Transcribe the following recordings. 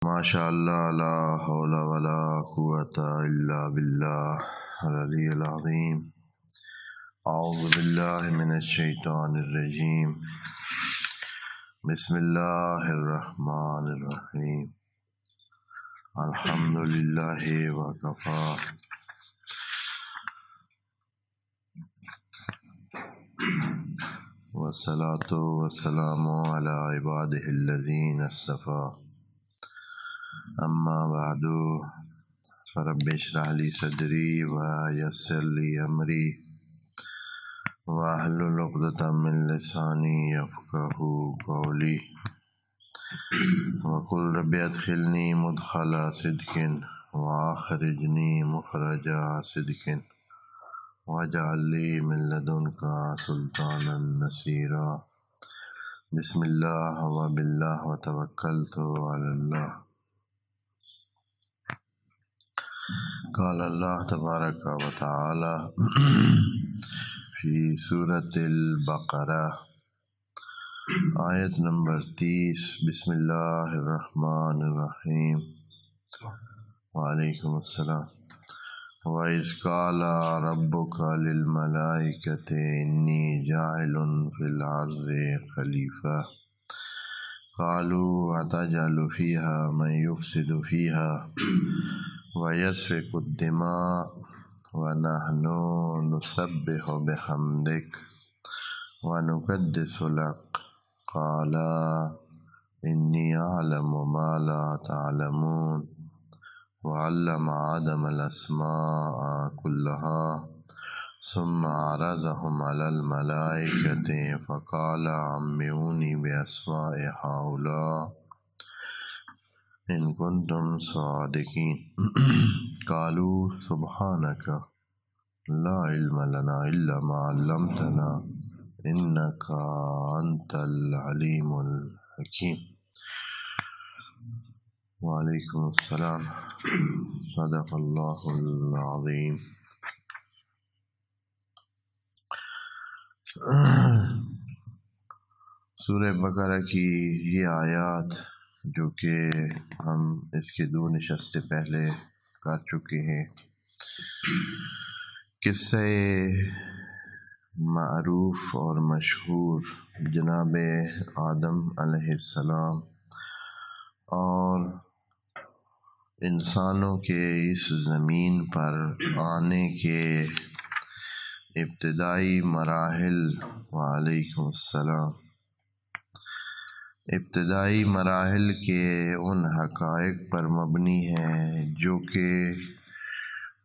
ماشاء اللہ لا حول ولا قوۃ الا باللہ العلی العظیم۔ اعوذ باللہ من الشیطان الرجیم، بسم اللہ الرحمن الرحیم۔ الحمد للہ وکفی والصلاۃ والسلام علی عبادہ الذین اصطفی، اما بعد فرب اشرح لی صدری ویسر لی امری واحلل عقدۃ من لسانی یفقہوا قولی وقل رب ادخلنی مدخل صدق واخرجنی مخرج صدق واجعل لی من لدنک سلطانا نصیرا۔ بسم اللہ وباللہ وتوکلت علی اللہ۔ قال اللہ تبارک و تعالی فی سورۃ البقرہ، آیت نمبر 30۔ بسم اللہ الرحمن الرحیم۔ وعلیکم السلام۔ وَإِذْ قَالَ رَبُّكَ لِلْمَلَائِكَةِ إِنِّي جَاعِلٌ فِي الْأَرْضِ خَلِيفَةً قَالُوا أَتَجْعَلُ فِيهَا مَن يُفْسِدُ فِيهَا وَيَسْفِكُ الدِّمَاءَ وَنَحْنُ نُسَبِّحُ بِحَمْدِكَ وَنُقَدِّسُ لَكَ قَالَ إِنِّي أَعْلَمُ مَا لَا تَعْلَمُونَ وَعَلَّمَ آدَمَ الْأَسْمَاءَ كُلَّهَا ثُمَّ عَرَضَهُمْ عَلَى الْمَلَائِكَةِ فَقَالَ أَنبِئُونِي بِأَسْمَاءِ هَؤُلَاءِ إِن كُنتُمْ صَادِقِينَ قَالُوا سُبْحَانَكَ لَا عِلْمَ لَنَا إِلَّا مَا عَلَّمْتَنَا إِنَّكَ أَنْتَ الْعَلِيمُ الْحَكِيمُ۔ وعلیکم السلام۔ صدق اللہ العظیم۔ سورہ بقرہ کی یہ آیات جو کہ ہم اس کے 2 نشستیں پہلے کر چکے ہیں، قصہ معروف اور مشہور جناب آدم علیہ السلام اور انسانوں کے اس زمین پر آنے کے ابتدائی مراحل، وعلیکم السلام، ابتدائی مراحل کے ان حقائق پر مبنی ہیں جو کہ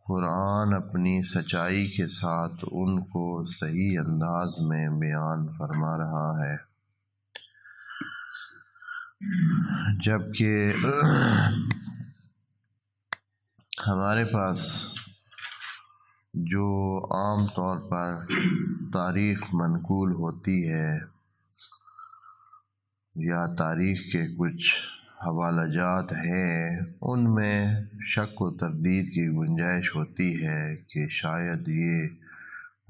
قرآن اپنی سچائی کے ساتھ ان کو صحیح انداز میں بیان فرما رہا ہے، جبکہ ہمارے پاس جو عام طور پر تاریخ منقول ہوتی ہے یا تاریخ کے کچھ حوالہ جات ہیں، ان میں شک و تردید کی گنجائش ہوتی ہے کہ شاید یہ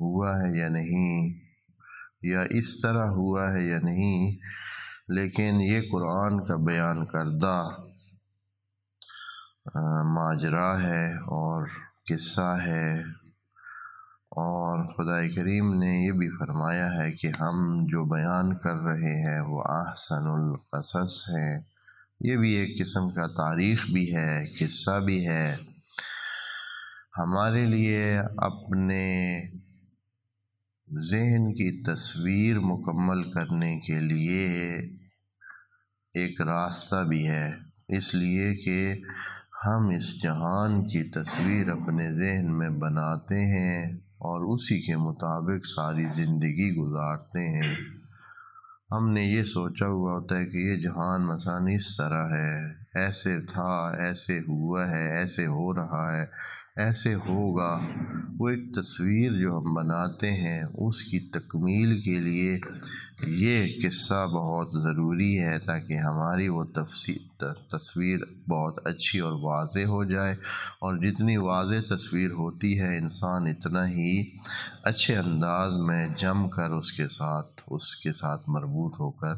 ہوا ہے یا نہیں، یا اس طرح ہوا ہے یا نہیں، لیکن یہ قرآن کا بیان کردہ ماجرا ہے اور قصہ ہے، اور خدا کریم نے یہ بھی فرمایا ہے کہ ہم جو بیان کر رہے ہیں وہ احسن القصص ہیں۔ یہ بھی ایک قسم کا تاریخ بھی ہے، قصہ بھی ہے، ہمارے لیے اپنے ذہن کی تصویر مکمل کرنے کے لیے ایک راستہ بھی ہے، اس لیے کہ ہم اس جہان کی تصویر اپنے ذہن میں بناتے ہیں اور اسی کے مطابق ساری زندگی گزارتے ہیں۔ ہم نے یہ سوچا ہوا ہوتا ہے کہ یہ جہان مثلا اس طرح ہے، ایسے تھا، ایسے ہوا ہے، ایسے ہو رہا ہے، ایسے ہوگا۔ وہ ایک تصویر جو ہم بناتے ہیں، اس کی تکمیل کے لیے یہ قصہ بہت ضروری ہے تاکہ ہماری وہ تصویر بہت اچھی اور واضح ہو جائے، اور جتنی واضح تصویر ہوتی ہے انسان اتنا ہی اچھے انداز میں جم کر اس کے ساتھ مربوط ہو کر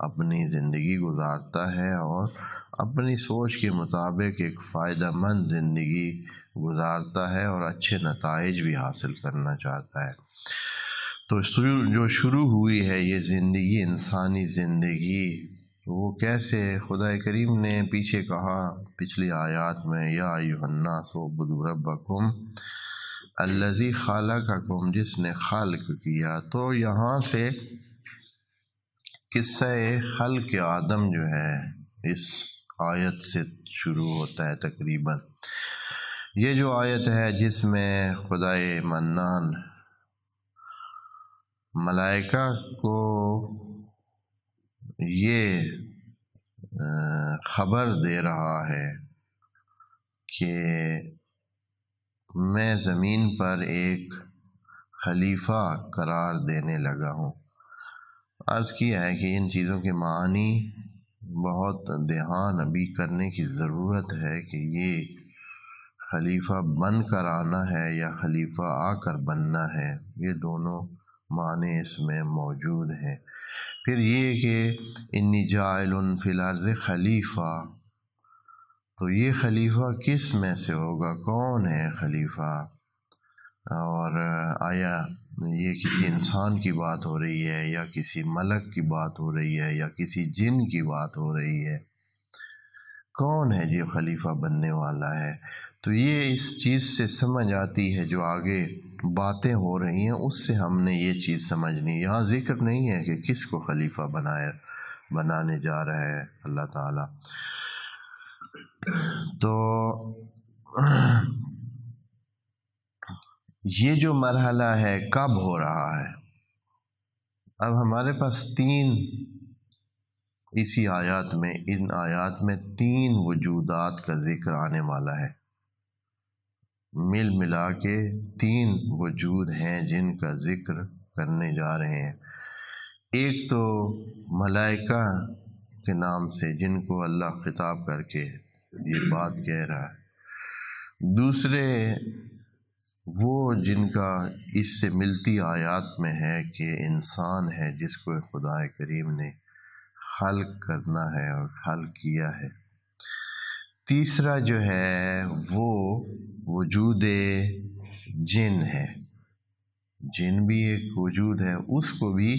اپنی زندگی گزارتا ہے اور اپنی سوچ کے مطابق ایک فائدہ مند زندگی گزارتا ہے اور اچھے نتائج بھی حاصل کرنا چاہتا ہے۔ تو جو شروع ہوئی ہے یہ زندگی، انسانی زندگی، وہ کیسے خدا کریم نے پیچھے کہا پچھلی آیات میں، یا ایھا الناس اعبدوا ربکم الذی خلقکم، جس نے خلق کیا۔ تو یہاں سے قصہ خلق آدم جو ہے اس آیت سے شروع ہوتا ہے تقریباً۔ یہ جو آیت ہے جس میں خدائے منان ملائکہ کو یہ خبر دے رہا ہے کہ میں زمین پر ایک خلیفہ قرار دینے لگا ہوں۔ عرض کیا ہے کہ ان چیزوں کے معنی بہت دھیان ابھی کرنے کی ضرورت ہے کہ یہ خلیفہ بن کر آنا ہے یا خلیفہ آ کر بننا ہے، یہ دونوں معنی اس میں موجود ہیں۔ پھر یہ کہ انی جاعل فی الارض خلیفہ، تو یہ خلیفہ کس میں سے ہوگا، کون ہے خلیفہ، اور آیا یہ کسی انسان کی بات ہو رہی ہے یا کسی ملک کی بات ہو رہی ہے یا کسی جن کی بات ہو رہی ہے، کون ہے جو خلیفہ بننے والا ہے؟ تو یہ اس چیز سے سمجھ آتی ہے، جو آگے باتیں ہو رہی ہیں اس سے ہم نے یہ چیز سمجھنی۔ یہاں ذکر نہیں ہے کہ کس کو خلیفہ بنانے جا رہا ہے اللہ تعالیٰ۔ تو یہ جو مرحلہ ہے کب ہو رہا ہے؟ اب ہمارے پاس اسی آیات میں، ان آیات میں 3 وجودات کا ذکر آنے والا ہے۔ مل ملا کے 3 وجود ہیں جن کا ذکر کرنے جا رہے ہیں۔ ایک تو ملائکہ کے نام سے جن کو اللہ خطاب کر کے یہ بات کہہ رہا ہے۔ دوسرے وہ جن کا اس سے ملتی آیات میں ہے کہ انسان ہے جس کو خدا کریم نے خلق کرنا ہے اور خلق کیا ہے۔ تیسرا جو ہے وہ وجود جن ہے، جن بھی ایک وجود ہے، اس کو بھی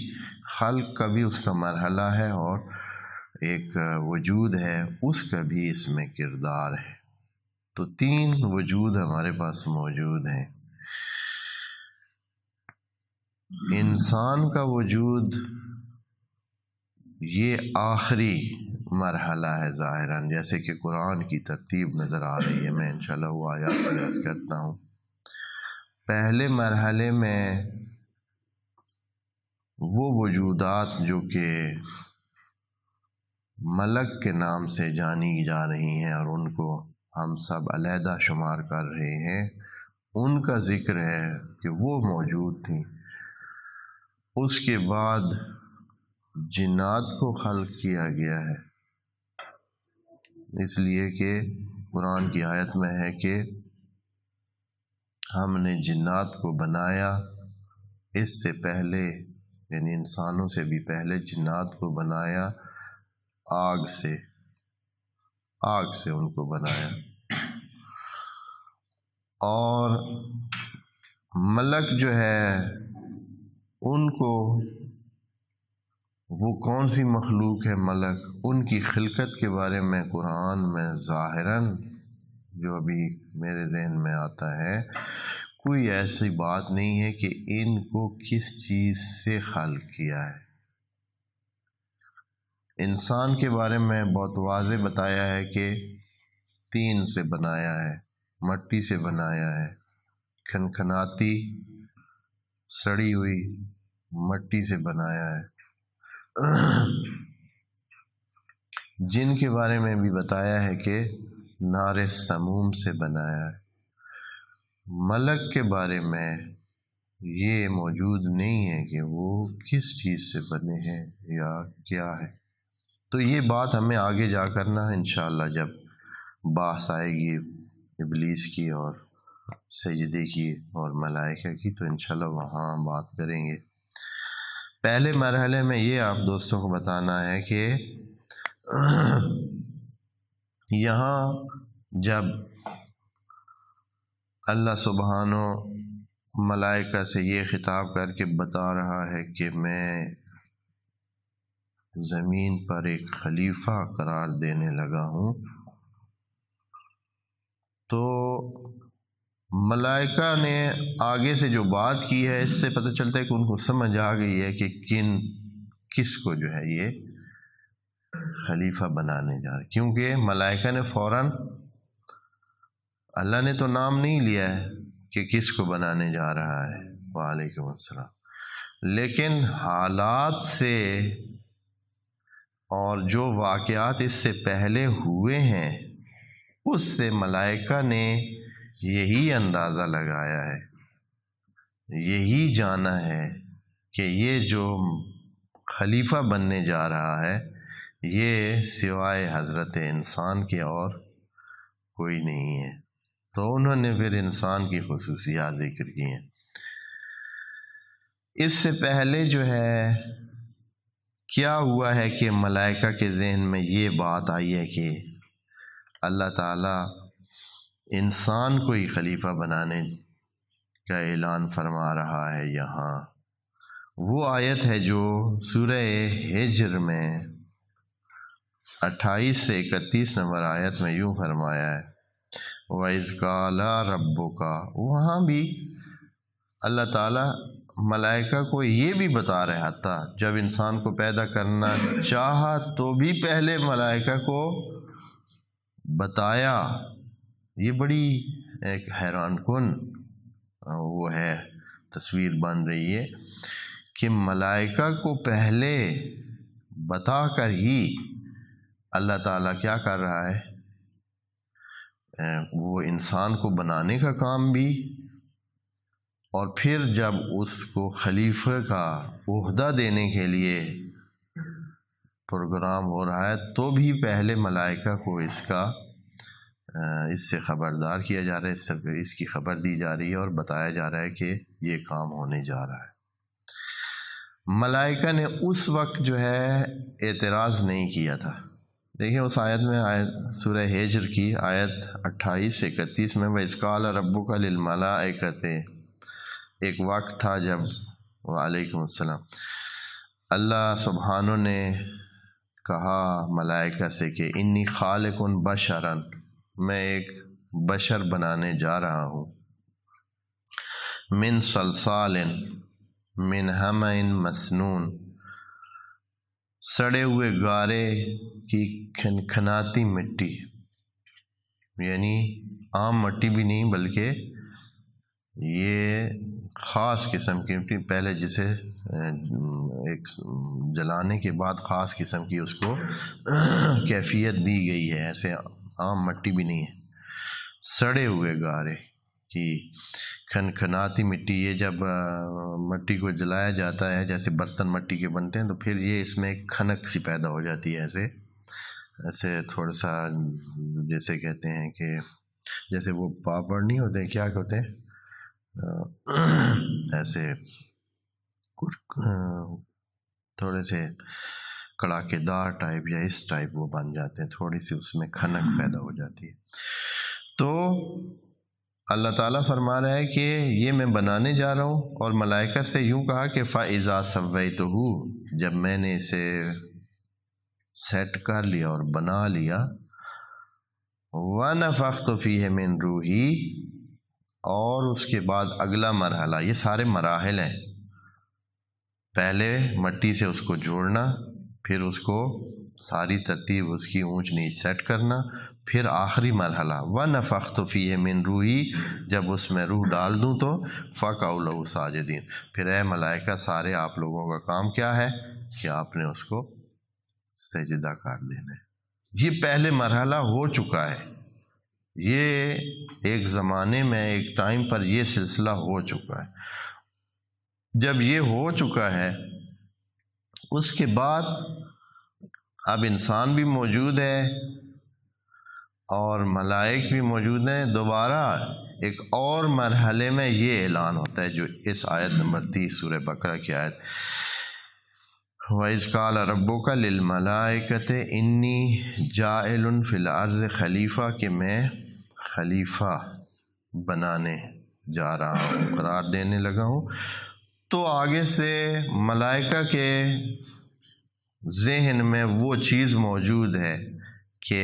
خلق کا بھی اس کا مرحلہ ہے اور ایک وجود ہے اس کا بھی اس میں کردار ہے۔ تو 3 وجود ہمارے پاس موجود ہیں۔ انسان کا وجود یہ آخری مرحلہ ہے ظاہراً، جیسے کہ قرآن کی ترتیب نظر آ رہی ہے۔ میں انشاءاللہ وہ آیات پر عرض کرتا ہوں۔ پہلے مرحلے میں وہ وجودات جو کہ ملک کے نام سے جانی جا رہی ہیں اور ان کو ہم سب علیحدہ شمار کر رہے ہیں، ان کا ذکر ہے کہ وہ موجود تھیں۔ اس کے بعد جنات کو خلق کیا گیا ہے، اس لیے کہ قرآن کی آیت میں ہے کہ ہم نے جنات کو بنایا اس سے پہلے، یعنی انسانوں سے بھی پہلے جنات کو بنایا آگ سے ان کو بنایا۔ اور ملک جو ہے ان کو، وہ کون سی مخلوق ہے ملک، ان کی خلقت کے بارے میں قرآن میں ظاہراً جو ابھی میرے ذہن میں آتا ہے، کوئی ایسی بات نہیں ہے کہ ان کو کس چیز سے خلق کیا ہے۔ انسان کے بارے میں بہت واضح بتایا ہے کہ 3 سے بنایا ہے، مٹی سے بنایا ہے، کھنکھناتی سڑی ہوئی مٹی سے بنایا ہے۔ جن کے بارے میں بھی بتایا ہے کہ نار سموم سے بنایا ہے۔ ملک کے بارے میں یہ موجود نہیں ہے کہ وہ کس چیز سے بنے ہیں یا کیا ہے۔ تو یہ بات ہمیں آگے جا کرنا ہے انشاءاللہ، جب بحث آئے گی ابلیس کی اور سجدے کی اور ملائکہ کی، تو انشاءاللہ وہاں بات کریں گے۔ پہلے مرحلے میں یہ آپ دوستوں کو بتانا ہے کہ یہاں جب اللہ سبحانہ ملائکہ سے یہ خطاب کر کے بتا رہا ہے کہ میں زمین پر ایک خلیفہ قرار دینے لگا ہوں، تو ملائکہ نے آگے سے جو بات کی ہے اس سے پتہ چلتا ہے کہ ان کو سمجھ آ گئی ہے کہ کس کو جو ہے یہ خلیفہ بنانے جا رہے، کیونکہ ملائکہ نے فوراً، اللہ نے تو نام نہیں لیا ہے کہ کس کو بنانے جا رہا ہے، وعلیکم السلام، لیکن حالات سے اور جو واقعات اس سے پہلے ہوئے ہیں اس سے ملائکہ نے یہی اندازہ لگایا ہے، یہی جانا ہے کہ یہ جو خلیفہ بننے جا رہا ہے یہ سوائے حضرت انسان کے اور کوئی نہیں ہے۔ تو انہوں نے پھر انسان کی خصوصیات ذکر کی ہیں۔ اس سے پہلے جو ہے کیا ہوا ہے کہ ملائکہ کے ذہن میں یہ بات آئی ہے کہ اللہ تعالیٰ انسان کو ہی خلیفہ بنانے کا اعلان فرما رہا ہے۔ یہاں وہ آیت ہے جو سورہ ہجر میں 28 سے 31 نمبر آیت میں یوں فرمایا ہے، وَإِذْ قَالَ رَبُّكَ، وہاں بھی اللہ تعالیٰ ملائکہ کو یہ بھی بتا رہا تھا، جب انسان کو پیدا کرنا چاہا تو بھی پہلے ملائکہ کو بتایا۔ یہ بڑی ایک حیران کن وہ ہے، تصویر بن رہی ہے کہ ملائکہ کو پہلے بتا کر ہی اللہ تعالیٰ کیا کر رہا ہے، وہ انسان کو بنانے کا کام بھی، اور پھر جب اس کو خلیفہ کا عہدہ دینے کے لیے پروگرام ہو رہا ہے تو بھی پہلے ملائکہ کو اس سے خبردار کیا جا رہا ہے، اس کی خبر دی جا رہی ہے اور بتایا جا رہا ہے کہ یہ کام ہونے جا رہا ہے۔ ملائکہ نے اس وقت جو ہے اعتراض نہیں کیا تھا۔ دیکھیں اس آیت میں، سورہ ہجر کی آیت 28 سے 31 میں، وَإِذْ قَالَ رَبُّكَ لِلْمَلَائِكَةِ، ایک وقت تھا جب، وعلیکم السلام، اللہ سبحانہ نے کہا ملائکہ سے کہ انی خالق بشراً، میں ایک بشر بنانے جا رہا ہوں، من صلصال من حمأ مسنون، سڑے ہوئے گارے کی کھنکھناتی مٹی، یعنی عام مٹی بھی نہیں بلکہ یہ خاص قسم کی مٹی، پہلے جسے ایک جلانے کے بعد خاص قسم کی اس کو کیفیت دی گئی ہے، ایسے عام مٹی بھی نہیں ہے، سڑے ہوئے گارے کی کھنکھناتی مٹی۔ یہ جب مٹی کو جلایا جاتا ہے، جیسے برتن مٹی کے بنتے ہیں، تو پھر یہ اس میں ایک کھنک سی پیدا ہو جاتی ہے، ایسے تھوڑا سا جیسے کہتے ہیں کہ جیسے وہ پاپڑ نہیں ہوتے، کیا ہوتے ہیں، ایسے تھوڑے سے کڑاکے دار ٹائپ یا اس ٹائپ وہ بن جاتے ہیں، تھوڑی سی اس میں کھنک پیدا ہو جاتی ہے۔ تو اللہ تعالیٰ فرما رہا ہے کہ یہ میں بنانے جا رہا ہوں، اور ملائکہ سے یوں کہا کہ فَإِذَا سَوَّيْتُهُ، جب میں نے اسے سیٹ کر لیا اور بنا لیا، وَنَفَخْتُ فِيهِ مِن رُوحِي، اور اس کے بعد اگلا مرحلہ، یہ سارے مراحل ہیں، پہلے مٹی سے اس کو جوڑنا، پھر اس کو ساری ترتیب اس کی اونچ نیچ سیٹ کرنا، پھر آخری مرحلہ وَنَفَخْتُ فِيهِ مِن رُوحِي، جب اس میں روح ڈال دوں تو فَقَعُوا لَهُ سَاجِدِينَ، پھر اے ملائکہ سارے آپ لوگوں کا کام کیا ہے کہ آپ نے اس کو سجدہ کر دینا ہے۔ یہ پہلے مرحلہ ہو چکا ہے، یہ ایک زمانے میں ایک ٹائم پر یہ سلسلہ ہو چکا ہے۔ جب یہ ہو چکا ہے اس کے بعد اب انسان بھی موجود ہے اور ملائک بھی موجود ہیں، دوبارہ ایک اور مرحلے میں یہ اعلان ہوتا ہے جو اس آیت نمبر 30 سورہ بقرہ کی آیت وَإِذْ قَالَ رَبُّكَ لِلْمَلَائِكَةِ إِنِّي جَاعِلٌ فِي الْأَرْضِ خلیفہ، کہ میں خلیفہ بنانے جا رہا ہوں، قرار دینے لگا ہوں۔ تو آگے سے ملائکہ کے ذہن میں وہ چیز موجود ہے کہ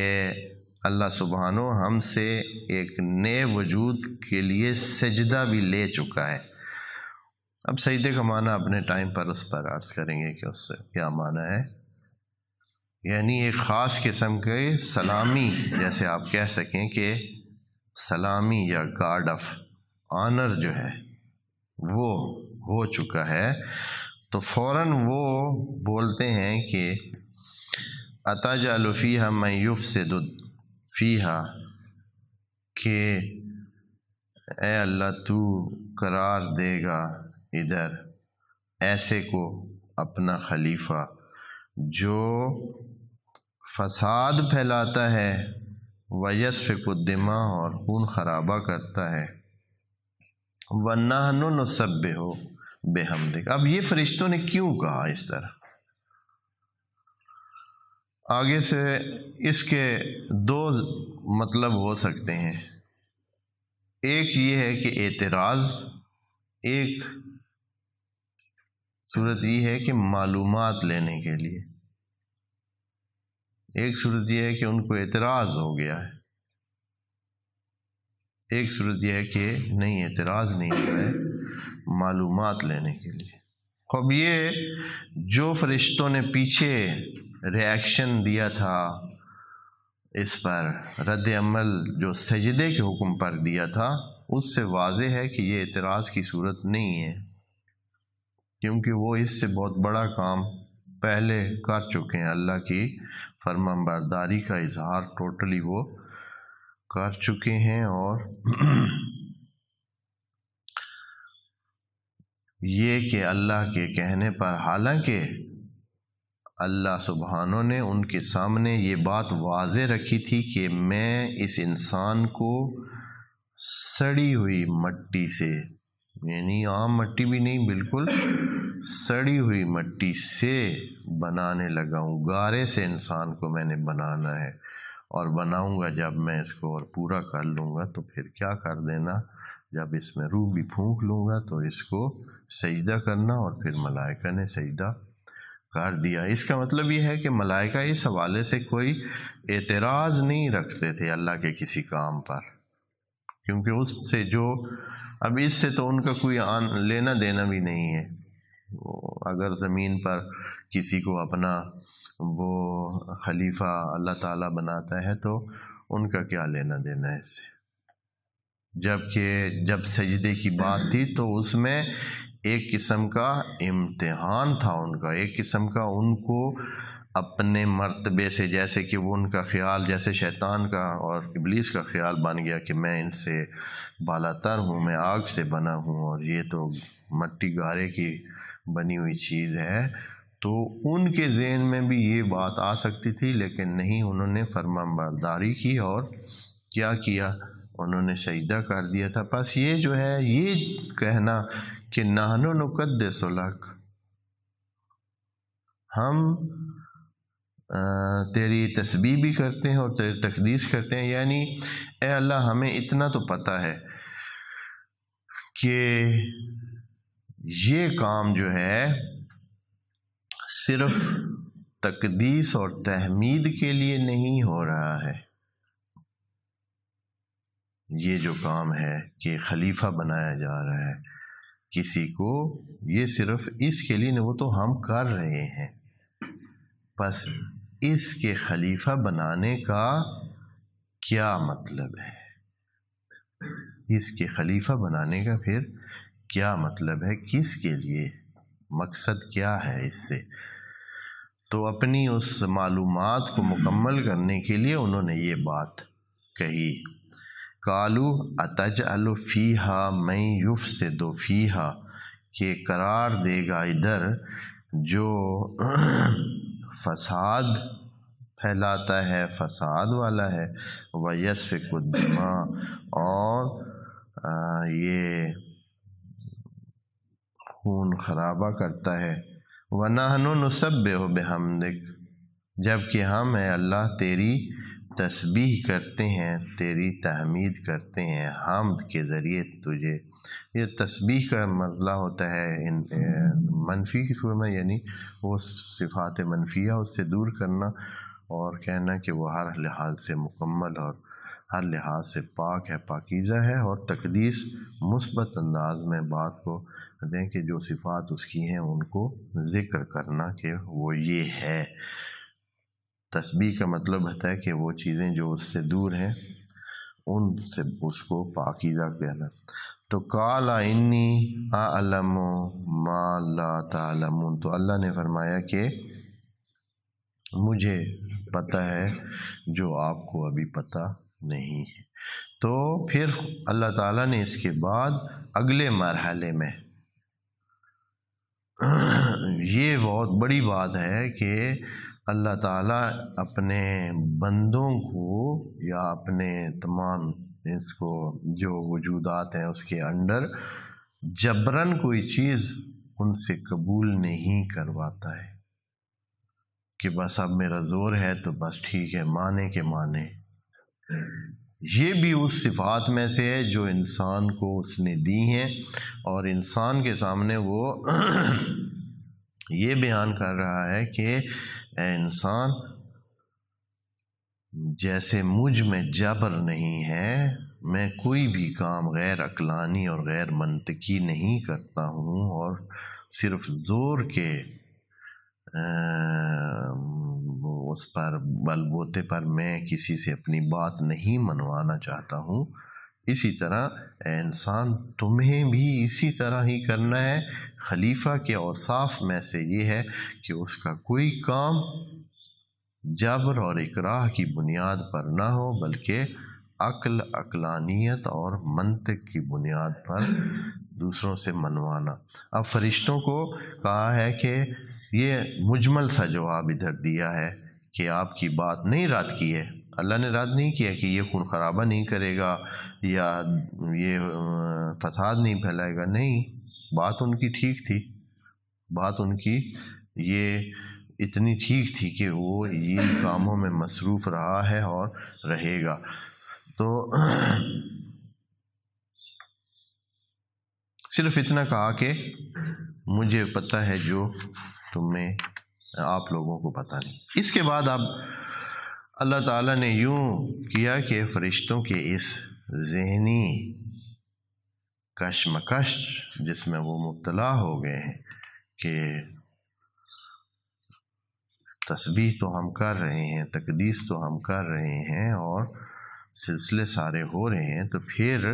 اللہ سبحانہ ہم سے ایک نئے وجود کے لیے سجدہ بھی لے چکا ہے۔ اب سجدے کا معنی اپنے ٹائم پر اس پر عرض کریں گے کہ اس سے کیا معنی ہے، یعنی ایک خاص قسم کے سلامی، جیسے آپ کہہ سکیں کہ سلامی یا گارڈ آف آنر جو ہے وہ ہو چکا ہے، تو فوراً وہ بولتے ہیں کہ أَتَجْعَلُ فِيهَا مَن يُفْسِدُ فِيهَا، کہ اے اللہ تو قرار دے گا ادھر ایسے کو اپنا خلیفہ جو فساد پھیلاتا ہے، وَيَسْفِكُ الدِّمَاءَ، اور خون خرابہ کرتا ہے، وَنَحْنُ نُسَبِّحُ بِحَمْدِكَ۔ اب یہ فرشتوں نے کیوں کہا اس طرح؟ آگے سے اس کے دو مطلب ہو سکتے ہیں۔ ایک یہ ہے کہ اعتراض، ایک صورت یہ ہے کہ معلومات لینے کے لیے، ایک صورت یہ ہے کہ ان کو اعتراض ہو گیا ہے، ایک صورت یہ ہے کہ نہیں اعتراض نہیں ہوا ہے، معلومات لینے کے لیے۔ اب یہ جو فرشتوں نے پیچھے ریاکشن دیا تھا اس پر، رد عمل جو سجدے کے حکم پر دیا تھا، اس سے واضح ہے کہ یہ اعتراض کی صورت نہیں ہے، کیونکہ وہ اس سے بہت بڑا کام پہلے کر چکے ہیں، اللہ کی فرمانبرداری کا اظہار ٹوٹلی وہ کر چکے ہیں، اور یہ کہ اللہ کے کہنے پر، حالانکہ اللہ سبحانہ نے ان کے سامنے یہ بات واضح رکھی تھی کہ میں اس انسان کو سڑی ہوئی مٹی سے، یعنی عام مٹی بھی نہیں، بالکل سڑی ہوئی مٹی سے بنانے لگا ہوں، گارے سے انسان کو میں نے بنانا ہے، اور بناؤں گا جب میں اس کو اور پورا کر لوں گا تو پھر کیا کر دینا، جب اس میں روح بھی پھونک لوں گا تو اس کو سجدہ کرنا، اور پھر ملائکہ نے سجدہ کر دیا۔ اس کا مطلب یہ ہے کہ ملائکہ اس حوالے سے کوئی اعتراض نہیں رکھتے تھے اللہ کے کسی کام پر، کیونکہ اس سے جو، اب اس سے تو ان کا کوئی لینا دینا بھی نہیں ہے۔ اگر زمین پر کسی کو اپنا وہ خلیفہ اللہ تعالیٰ بناتا ہے تو ان کا کیا لینا دینا ہے اس سے، جبکہ جب سجدے کی بات تھی تو اس میں ایک قسم کا امتحان تھا ان کا، ایک قسم کا ان کو اپنے مرتبے سے، جیسے کہ وہ ان کا خیال، جیسے شیطان کا اور ابلیس کا خیال بن گیا کہ میں ان سے بالا تر ہوں، میں آگ سے بنا ہوں، اور یہ تو مٹی گارے کی بنی ہوئی چیز ہے، تو ان کے ذہن میں بھی یہ بات آ سکتی تھی، لیکن نہیں، انہوں نے فرمانبرداری کی اور کیا کیا، انہوں نے سجدہ کر دیا تھا۔ بس یہ جو ہے، یہ کہنا کہ نحن نقدس لک، ہم تیری تسبیح بھی کرتے ہیں اور تیری تقدیس کرتے ہیں، یعنی اے اللہ ہمیں اتنا تو پتہ ہے کہ یہ کام جو ہے صرف تقدیس اور تحمید کے لیے نہیں ہو رہا ہے، یہ جو کام ہے کہ خلیفہ بنایا جا رہا ہے کسی کو، یہ صرف اس کے لیے نہیں، وہ تو ہم کر رہے ہیں، بس اس کے خلیفہ بنانے کا کیا مطلب ہے، اس کے خلیفہ بنانے کا پھر کیا مطلب ہے، کس کے لیے، مقصد کیا ہے اس سے، تو اپنی اس معلومات کو مکمل کرنے کے لیے انہوں نے یہ بات کہی۔ قالوا اتجعل فیہا من یفسد فیہا، کہ قرار دے گا ادھر جو فساد پھیلاتا ہے، فساد والا ہے، وَيَسْفِكُ الدِّمَاءَ، اور یہ خون خرابہ کرتا ہے، وَنَحْنُ نُسَبِّحُ بِحَمْدِكَ، جب کہ ہم اے اللہ تیری تسبیح کرتے ہیں، تیری تحمید کرتے ہیں حمد کے ذریعے تجھے۔ یہ تسبیح کا مرحلہ ہوتا ہے منفی کی صورت میں، یعنی وہ صفات منفیہ اس سے دور کرنا اور کہنا کہ وہ ہر لحاظ سے مکمل اور ہر لحاظ سے پاک ہے، پاکیزہ ہے، اور تقدیس مثبت انداز میں بات کو دیں کہ جو صفات اس کی ہیں ان کو ذکر کرنا کہ وہ یہ ہے۔ تسبیح کا مطلب ہوتا ہے کہ وہ چیزیں جو اس سے دور ہیں ان سے اس کو پاکیزہ کہنا۔ تو قال انی اعلم ما لا تعلمون، تو اللہ نے فرمایا کہ مجھے پتہ ہے جو آپ کو ابھی پتہ نہیں ہے۔ تو پھر اللہ تعالیٰ نے اس کے بعد اگلے مرحلے میں یہ بہت بڑی بات ہے کہ اللہ تعالیٰ اپنے بندوں کو یا اپنے تمام اس کو جو وجودات ہیں اس کے اندر جبراً کوئی چیز ان سے قبول نہیں کرواتا ہے کہ بس اب میرا زور ہے تو بس ٹھیک ہے مانے کے مانے۔ یہ بھی اس صفات میں سے ہے جو انسان کو اس نے دی ہیں، اور انسان کے سامنے وہ یہ بیان کر رہا ہے کہ اے انسان، جیسے مجھ میں جبر نہیں ہے، میں کوئی بھی کام غیر عقلانی اور غیر منطقی نہیں کرتا ہوں، اور صرف زور کے اس پر بل بوتے پر میں کسی سے اپنی بات نہیں منوانا چاہتا ہوں۔ اسی طرح اے انسان تمہیں بھی اسی طرح ہی کرنا ہے۔ خلیفہ کے اوصاف میں سے یہ ہے کہ اس کا کوئی کام جبر اور اکراہ کی بنیاد پر نہ ہو، بلکہ عقل، عقلانیت اور منطق کی بنیاد پر دوسروں سے منوانا۔ اب فرشتوں کو کہا ہے کہ یہ مجمل سا جواب ادھر دیا ہے کہ آپ کی بات نہیں رد کی ہے، اللہ نے رد نہیں کیا کہ یہ خون خرابہ نہیں کرے گا یا یہ فساد نہیں پھیلائے گا، نہیں، بات ان کی ٹھیک تھی، بات ان کی یہ اتنی ٹھیک تھی کہ وہ یہ کاموں میں مصروف رہا ہے اور رہے گا۔ تو صرف اتنا کہا کہ مجھے پتہ ہے جو تمہیں آپ لوگوں کو پتہ نہیں۔ اس کے بعد اب اللہ تعالیٰ نے یوں کیا کہ فرشتوں کے اس ذہنی کشمکش جس میں وہ مبتلا ہو گئے ہیں کہ تسبیح تو ہم کر رہے ہیں، تقدیس تو ہم کر رہے ہیں اور سلسلے سارے ہو رہے ہیں، تو پھر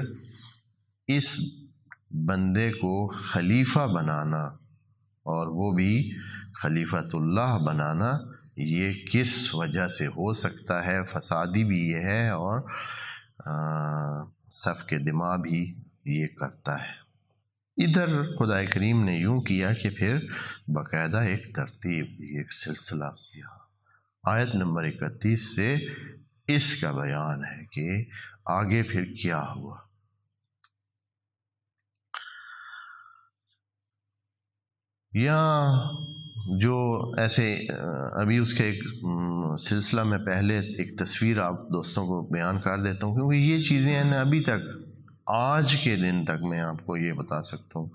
اس بندے کو خلیفہ بنانا اور وہ بھی خلیفۃ اللہ بنانا، یہ کس وجہ سے ہو سکتا ہے؟ فسادی بھی یہ ہے اور صف کے دماغ بھی یہ کرتا ہے۔ ادھر خدا کریم نے یوں کیا کہ پھر باقاعدہ ایک ترتیب دی، ایک سلسلہ کیا۔ آیت نمبر 31 سے اس کا بیان ہے کہ آگے پھر کیا ہوا۔ یہاں جو ایسے ابھی اس کے ایک سلسلہ میں پہلے ایک تصویر آپ دوستوں کو بیان کر دیتا ہوں، کیونکہ یہ چیزیں ہیں نا ابھی تک آج کے دن تک میں آپ کو یہ بتا سکتا ہوں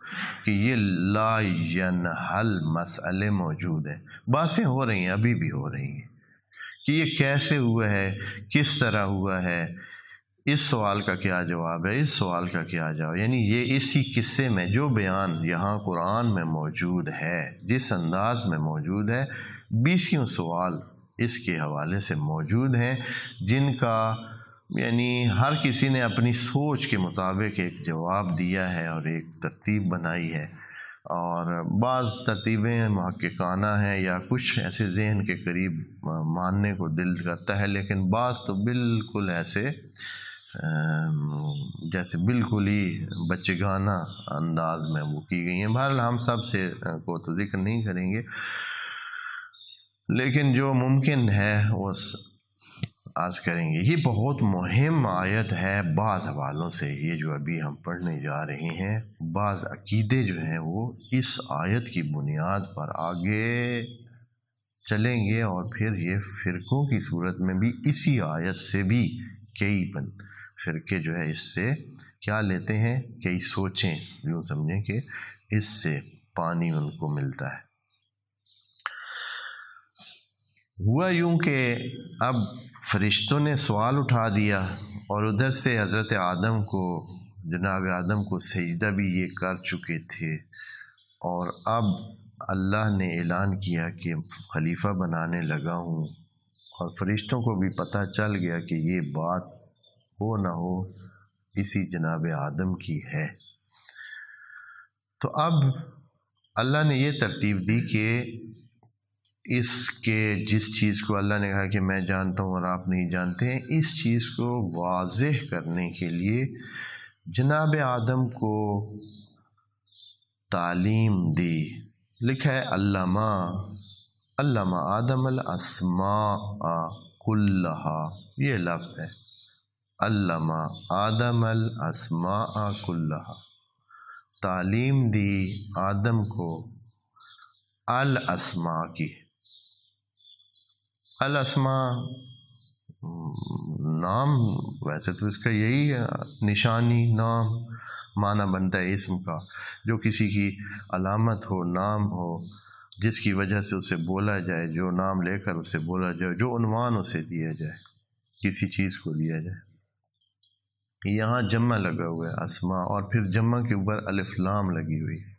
کہ یہ لا ینحل مسئلے موجود ہیں، باتیں ہو رہی ہیں، ابھی بھی ہو رہی ہیں کہ یہ کیسے ہوا ہے، کس طرح ہوا ہے، اس سوال کا کیا جواب ہے، اس سوال کا کیا جواب، یعنی یہ اسی قصے میں جو بیان یہاں قرآن میں موجود ہے، جس انداز میں موجود ہے، 20 سوال اس کے حوالے سے موجود ہیں، جن کا یعنی ہر کسی نے اپنی سوچ کے مطابق ایک جواب دیا ہے اور ایک ترتیب بنائی ہے، اور بعض ترتیبیں محققانہ ہیں یا کچھ ایسے ذہن کے قریب ماننے کو دل کرتا ہے، لیکن بعض تو بالکل ایسے جیسے بالکل ہی بچگانہ انداز میں وہ کی گئی ہیں۔ بہرحال ہم سب سے کو تو ذکر نہیں کریں گے، لیکن جو ممکن ہے وہ عرض کریں گے۔ یہ بہت مہم آیت ہے بعض حوالوں سے، یہ جو ابھی ہم پڑھنے جا رہے ہیں بعض عقیدے جو ہیں وہ اس آیت کی بنیاد پر آگے چلیں گے، اور پھر یہ فرقوں کی صورت میں بھی اسی آیت سے بھی کئی فرقے جو ہے اس سے کیا لیتے ہیں، کئی سوچیں، یوں سمجھیں کہ اس سے پانی ان کو ملتا ہے۔ ہوا یوں کہ اب فرشتوں نے سوال اٹھا دیا، اور ادھر سے حضرت آدم کو، جناب آدم کو سجدہ بھی یہ کر چکے تھے، اور اب اللہ نے اعلان کیا کہ خلیفہ بنانے لگا ہوں، اور فرشتوں کو بھی پتہ چل گیا کہ یہ بات ہو نہ ہو اسی جناب آدم کی ہے۔ تو اب اللہ نے یہ ترتیب دی کہ اس کے جس چیز کو اللہ نے کہا کہ میں جانتا ہوں اور آپ نہیں جانتے ہیں، اس چیز کو واضح کرنے کے لیے جناب آدم کو تعلیم دی۔ لکھا ہے علامہ آدم الاسماء کلہا، یہ لفظ ہے، علامہ آدم الاسماء کلہا، تعلیم دی آدم کو الاسماء کی۔ الاسماء نام، ویسے تو اس کا یہی نشانی، نام معنی بنتا ہے اسم کا، جو کسی کی علامت ہو، نام ہو، جس کی وجہ سے اسے بولا جائے، جو نام لے کر اسے بولا جائے، جو عنوان اسے دیا جائے، کسی چیز کو دیا جائے۔ یہاں جمع لگا ہوا ہے اسماء، اور پھر جمع کے اوپر الف لام لگی ہوئی ہے،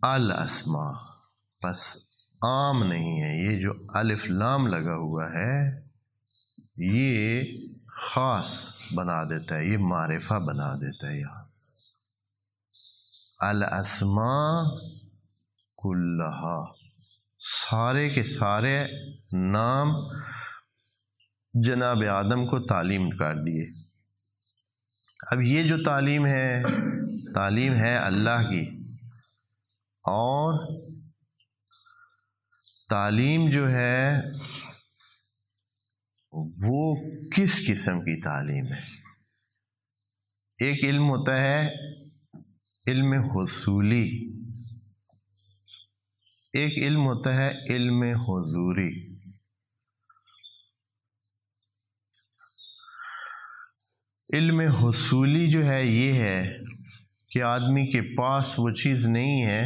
الاسماء، بس عام نہیں ہے، یہ جو الف لام لگا ہوا ہے یہ خاص بنا دیتا ہے، یہ معرفہ بنا دیتا ہے۔ یہاں الاسماء کلہا، سارے کے سارے نام جناب آدم کو تعلیم کر دیے۔ اب یہ جو تعلیم ہے اللہ کی، اور تعلیم جو ہے وہ کس قسم کی تعلیم ہے؟ ایک علم ہوتا ہے علم حصولی، ایک علم ہوتا ہے علم حضوری۔ علم حصولی جو ہے یہ ہے کہ آدمی کے پاس وہ چیز نہیں ہے،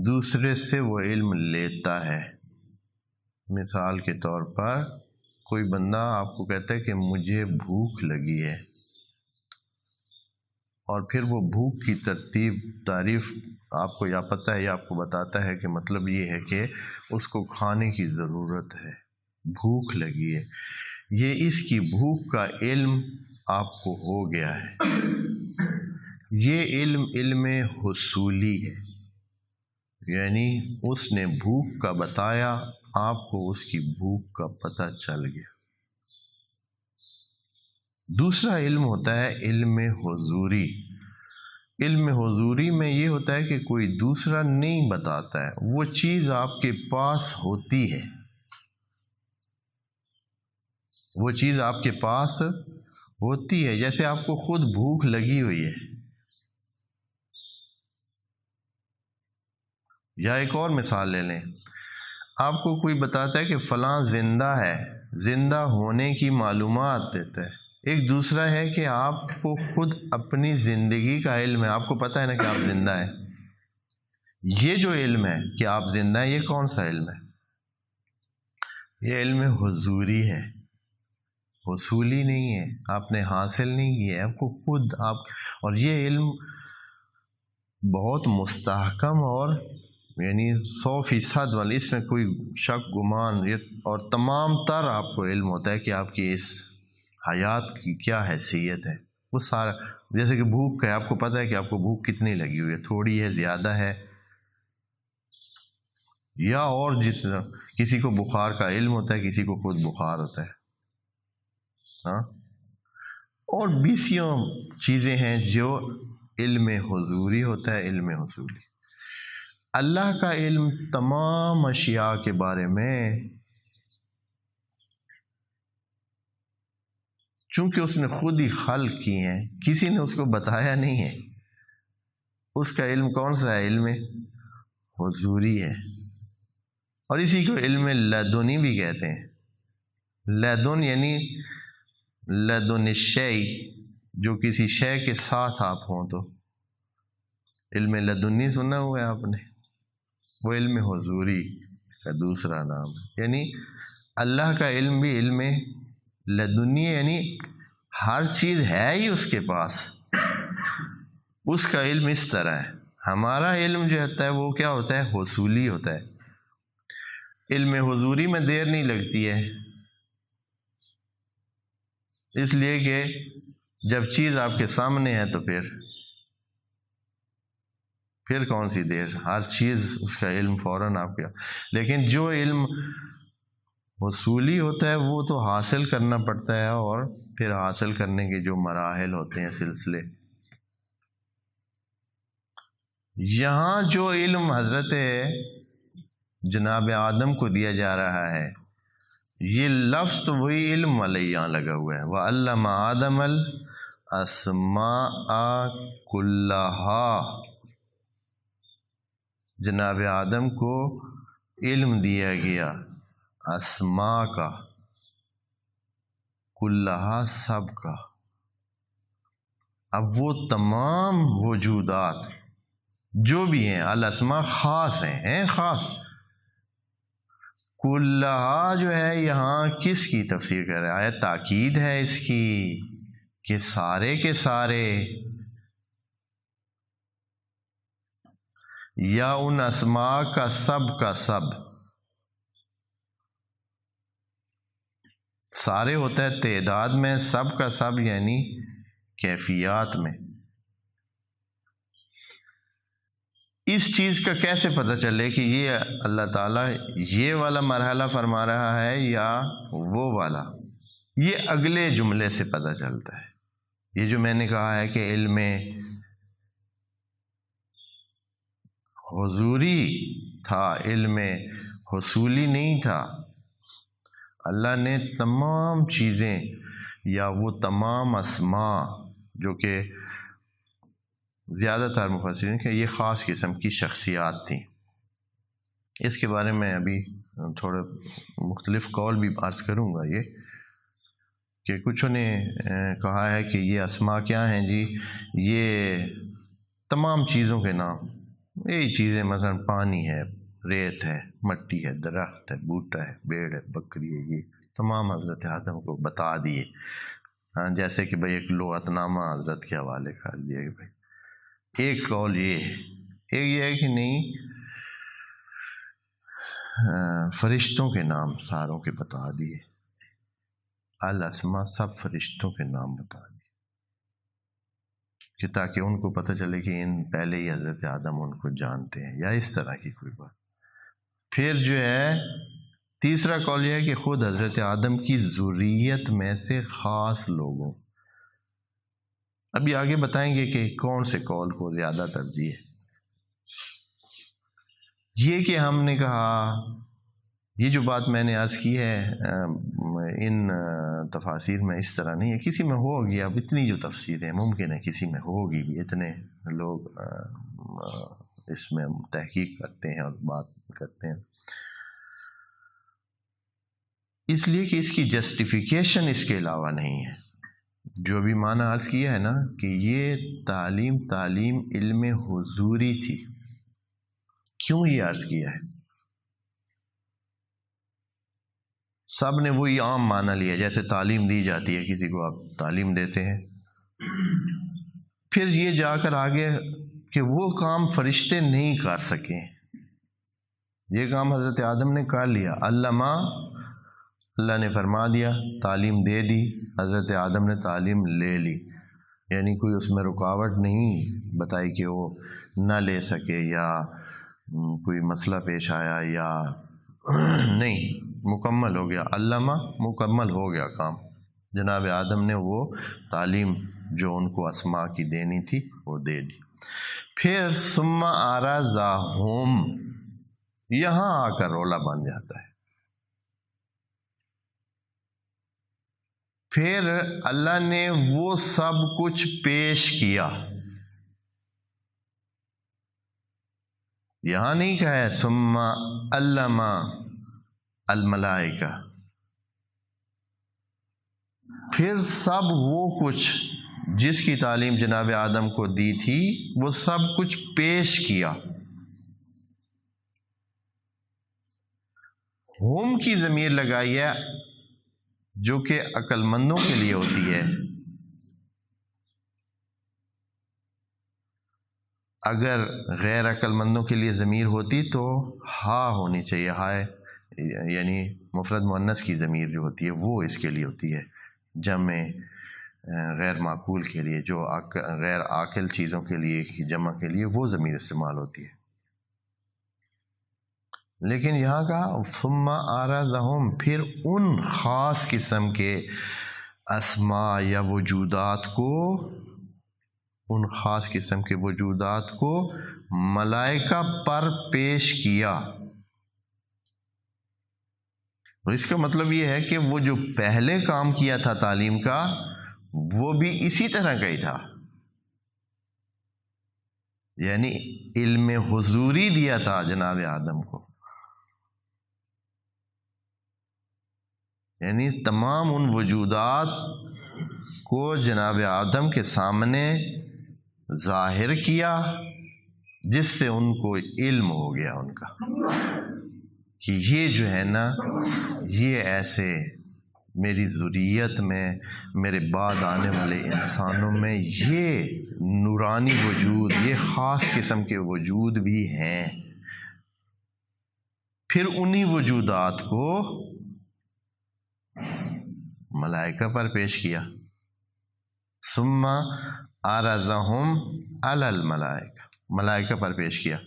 دوسرے سے وہ علم لیتا ہے۔ مثال کے طور پر کوئی بندہ آپ کو کہتا ہے کہ مجھے بھوک لگی ہے، اور پھر وہ بھوک کی تعریف آپ کو یا پتہ ہے یا آپ کو بتاتا ہے کہ مطلب یہ ہے کہ اس کو کھانے کی ضرورت ہے، بھوک لگی ہے۔ یہ اس کی بھوک کا علم آپ کو ہو گیا ہے، یہ علم حصولی ہے، یعنی اس نے بھوک کا بتایا، آپ کو اس کی بھوک کا پتہ چل گیا۔ دوسرا علم ہوتا ہے علم حضوری۔ علم حضوری میں یہ ہوتا ہے کہ کوئی دوسرا نہیں بتاتا ہے، وہ چیز آپ کے پاس ہوتی ہے، وہ چیز آپ کے پاس ہوتی ہے، جیسے آپ کو خود بھوک لگی ہوئی ہے۔ یا ایک اور مثال لے لیں، آپ کو کوئی بتاتا ہے کہ فلاں زندہ ہے، زندہ ہونے کی معلومات دیتا ہے۔ ایک دوسرا ہے کہ آپ کو خود اپنی زندگی کا علم ہے، آپ کو پتہ ہے نا کہ آپ زندہ ہیں۔ یہ جو علم ہے کہ آپ زندہ ہیں، یہ کون سا علم ہے؟ یہ علم حضوری ہے، حصولی نہیں ہے، آپ نے حاصل نہیں کیا ہے، آپ کو خود اور یہ علم بہت مستحکم اور یعنی 100% والی، اس میں کوئی شک گمان اور تمام تر آپ کو علم ہوتا ہے کہ آپ کی اس حیات کی کیا حیثیت ہے۔ وہ سارا، جیسے کہ بھوک کا ہے، آپ کو پتہ ہے کہ آپ کو بھوک کتنی لگی ہوئی ہے، تھوڑی ہے، زیادہ ہے، یا اور کسی کو بخار کا علم ہوتا ہے، کسی کو خود بخار ہوتا ہے، ہاں، اور بیسیوں چیزیں ہیں جو علم حضوری ہوتا ہے، علم حصولی۔ اللہ کا علم تمام اشیاء کے بارے میں چونکہ اس نے خود ہی خلق کی ہیں، کسی نے اس کو بتایا نہیں ہے۔ اس کا علم کون سا ہے؟ علم حضوری ہے، اور اسی کو علم لدنی بھی کہتے ہیں۔ لدن یعنی لدن الشیء، جو کسی شے کے ساتھ آپ ہوں تو علم لدنی سنا ہوا ہے آپ نے، وہ علم حضوری کا دوسرا نام ہے۔ یعنی اللہ کا علم بھی علم لدنی ہے، یعنی ہر چیز ہے ہی اس کے پاس، اس کا علم اس طرح ہے۔ ہمارا علم جو ہوتا ہے وہ کیا ہوتا ہے؟ حصولی ہوتا ہے۔ علم حضوری میں دیر نہیں لگتی ہے، اس لیے کہ جب چیز آپ کے سامنے ہے تو پھر کون سی دیر، ہر چیز اس کا علم فوراً آپ کا۔ لیکن جو علم حصولی ہوتا ہے وہ تو حاصل کرنا پڑتا ہے، اور پھر حاصل کرنے کے جو مراحل ہوتے ہیں، سلسلے۔ یہاں جو علم حضرت جناب آدم کو دیا جا رہا ہے، یہ لفظ تو وہی علم والا یہاں لگا ہوا ہے۔ وَعَلَّمَ آدَمَ الْأَسْمَاءَ كُلَّهَا، جناب آدم کو علم دیا گیا اسماء کا، کلہا سب کا۔ اب وہ تمام وجودات جو بھی ہیں، الاسماء خاص ہیں خاص۔ کلہا جو ہے یہاں کس کی تفسیر کر رہا ہے؟ تاکید ہے اس کی کہ سارے کے سارے، یا ان اسماء کا سب۔ سارے ہوتا ہے تعداد میں، سب کا سب یعنی کیفیات میں۔ اس چیز کا کیسے پتہ چلے کہ یہ اللہ تعالیٰ یہ والا مرحلہ فرما رہا ہے یا وہ والا؟ یہ اگلے جملے سے پتہ چلتا ہے۔ یہ جو میں نے کہا ہے کہ علم حضوری تھا، علم حصولی نہیں تھا۔ اللہ نے تمام چیزیں یا وہ تمام اسماء جو کہ زیادہ تر مفسرین کہ یہ خاص قسم کی شخصیات تھیں، اس کے بارے میں ابھی تھوڑے مختلف قول بھی عرض کروں گا۔ یہ کہ کچھوں نے کہا ہے کہ یہ اسماء کیا ہیں جی؟ یہ تمام چیزوں کے نام، یہی چیزیں مثلا پانی ہے، ریت ہے، مٹی ہے، درخت ہے، بوٹا ہے، بیڑ ہے، بکری ہے، یہ تمام حضرت آدم کو بتا دیے۔ جیسے کہ بھئی ایک لغت نامہ حضرت کے حوالے کر دیا کہ بھئی ایک قول یہ ہے، ایک یہ ہے کہ نہیں فرشتوں کے نام ساروں کے بتا دیے، الاسماء سب فرشتوں کے نام بتا دیے، کہ تاکہ ان کو پتہ چلے کہ ان پہلے ہی حضرت آدم ان کو جانتے ہیں، یا اس طرح کی کوئی بات۔ پھر جو ہے تیسرا قول یہ ہے کہ خود حضرت آدم کی ذریت میں سے خاص لوگوں۔ ابھی آگے بتائیں گے کہ کون سے قول کو زیادہ ترجیح ہے۔ یہ کہ ہم نے کہا، یہ جو بات میں نے عرض کی ہے ان تفاسیر میں اس طرح نہیں ہے، کسی میں ہوگی، اب اتنی جو تفسیر ہے ممکن ہے کسی میں ہوگی بھی، اتنے لوگ اس میں تحقیق کرتے ہیں اور بات کرتے ہیں، اس لیے کہ اس کی جسٹیفیکیشن اس کے علاوہ نہیں ہے۔ جو بھی معنی عرض کیا ہے نا کہ یہ تعلیم علم حضوری تھی، کیوں یہ عرض کیا ہے؟ سب نے وہی عام معنی لیا، جیسے تعلیم دی جاتی ہے، کسی کو آپ تعلیم دیتے ہیں، پھر یہ جا کر آگے کہ وہ کام فرشتے نہیں کر سکے، یہ کام حضرت آدم نے کر لیا۔ علامہ اللہ نے فرما دیا، تعلیم دے دی، حضرت آدم نے تعلیم لے لی، یعنی کوئی اس میں رکاوٹ نہیں بتائی کہ وہ نہ لے سکے یا کوئی مسئلہ پیش آیا یا نہیں، مکمل ہو گیا، علامہ مکمل ہو گیا کام۔ جناب آدم نے وہ تعلیم جو ان کو اسماء کی دینی تھی وہ دے دی۔ پھر ثم اعرضہم، یہاں آ کر رولا بن جاتا ہے۔ پھر اللہ نے وہ سب کچھ پیش کیا. یہاں نہیں کہا ہے ثم علم الملائکہ. پھر سب وہ کچھ جس کی تعلیم جناب آدم کو دی تھی وہ سب کچھ پیش کیا. ہم کی ضمیر لگائی ہے جو کہ عقل مندوں کے لیے ہوتی ہے. اگر غیر عقل مندوں کے لیے ضمیر ہوتی تو ہا ہونی چاہیے. ہائے یعنی مفرد مؤنث کی ضمیر جو ہوتی ہے وہ اس کے لیے ہوتی ہے. جمع غیر معقول کے لیے، جو غیر عاقل چیزوں کے لیے جمع کے لیے وہ ضمیر استعمال ہوتی ہے. لیکن یہاں کہا ثم عرضہم، پھر ان خاص قسم کے اسماء یا وجودات کو، ان خاص قسم کے وجودات کو ملائکہ پر پیش کیا. اس کا مطلب یہ ہے کہ وہ جو پہلے کام کیا تھا تعلیم کا وہ بھی اسی طرح کا ہی تھا. یعنی علم حضوری دیا تھا جناب آدم کو. یعنی تمام ان وجودات کو جناب آدم کے سامنے ظاہر کیا جس سے ان کو علم ہو گیا ان کا کہ یہ جو ہے نا، یہ ایسے میری ذریت میں، میرے بعد آنے والے انسانوں میں یہ نورانی وجود، یہ خاص قسم کے وجود بھی ہیں. پھر انہی وجودات کو ملائکہ پر پیش کیا. ثم عرضہم علی الملائکہ، ملائکہ پر پیش کیا.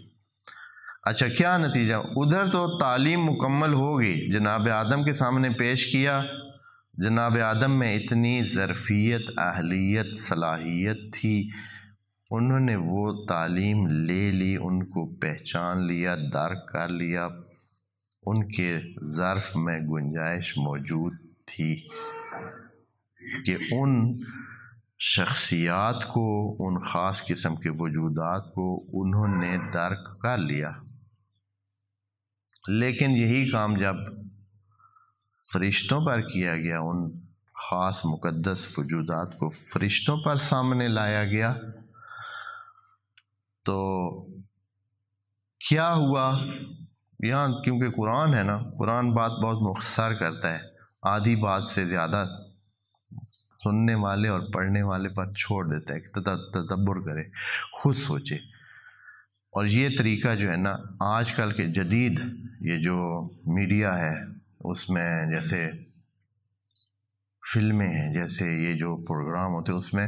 اچھا کیا نتیجہ؟ ادھر تو تعلیم مکمل ہوگی، جناب آدم کے سامنے پیش کیا. جناب آدم میں اتنی ظرفیت، اہلیت، صلاحیت تھی، انہوں نے وہ تعلیم لے لی، ان کو پہچان لیا، درک کر لیا. ان کے ظرف میں گنجائش موجود تھی کہ ان شخصیات کو، ان خاص قسم کے وجودات کو انہوں نے درک کر لیا. لیکن یہی کام جب فرشتوں پر کیا گیا، ان خاص مقدس وجودات کو فرشتوں پر سامنے لایا گیا، تو کیا ہوا؟ یہاں کیونکہ قرآن ہے نا، قرآن بات بہت مختصر کرتا ہے، آدھی بات سے زیادہ سننے والے اور پڑھنے والے پر چھوڑ دیتا ہے کہ تدبر کرے، خود سوچے. اور یہ طریقہ جو ہے نا آج کل کے جدید یہ جو میڈیا ہے اس میں، جیسے فلمیں ہیں، جیسے یہ جو پروگرام ہوتے ہیں، اس میں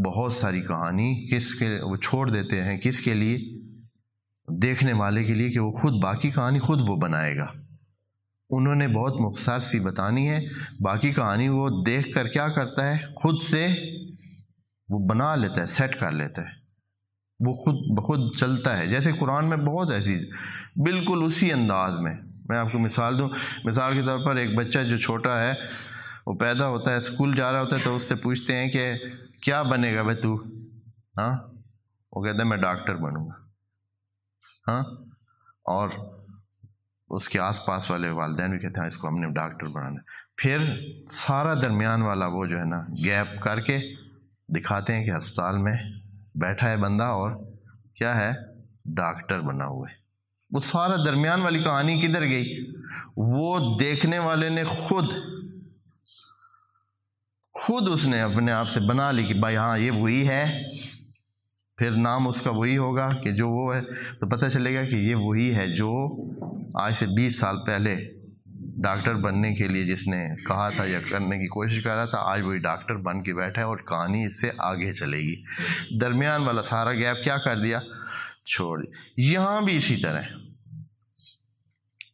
بہت ساری کہانی کس کے وہ چھوڑ دیتے ہیں، کس کے لیے؟ دیکھنے والے کے لیے، کہ وہ خود باقی کہانی خود وہ بنائے گا. انہوں نے بہت مختصر سی بتانی ہے، باقی کہانی وہ دیکھ کر کیا کرتا ہے، خود سے وہ بنا لیتا ہے، سیٹ کر لیتا ہے، وہ خود بخود چلتا ہے. جیسے قرآن میں بہت ایسی بالکل اسی انداز میں آپ کو مثال دوں. مثال کے طور پر ایک بچہ جو چھوٹا ہے، وہ پیدا ہوتا ہے، اسکول جا رہا ہوتا ہے، تو اس سے پوچھتے ہیں کہ کیا بنے گا بھائی تو؟ ہاں، وہ کہتا ہے میں ڈاکٹر بنوں گا. ہاں، اور اس کے آس پاس والے والدین بھی کہتے ہیں اس کو ہم نے ڈاکٹر بنانا ہے. پھر سارا درمیان والا وہ جو ہے نا گیپ کر کے دکھاتے ہیں کہ ہسپتال میں بیٹھا ہے بندہ اور کیا ہے، ڈاکٹر بنا ہوا ہے. وہ سارا درمیان والی کہانی کدھر گئی؟ وہ دیکھنے والے نے خود اس نے اپنے آپ سے بنا لی کہ بھائی ہاں یہ وہی ہے. پھر نام اس کا وہی ہوگا کہ جو وہ ہے، تو پتہ چلے گا کہ یہ وہی ہے جو آج سے 20 سال پہلے ڈاکٹر بننے کے لیے جس نے کہا تھا یا کرنے کی کوشش کر رہا تھا، آج وہی ڈاکٹر بن کے بیٹھا ہے اور کہانی اس سے آگے چلے گی. درمیان والا سارا گیپ کیا کر دیا؟ چھوڑ دیا. یہاں بھی اسی طرح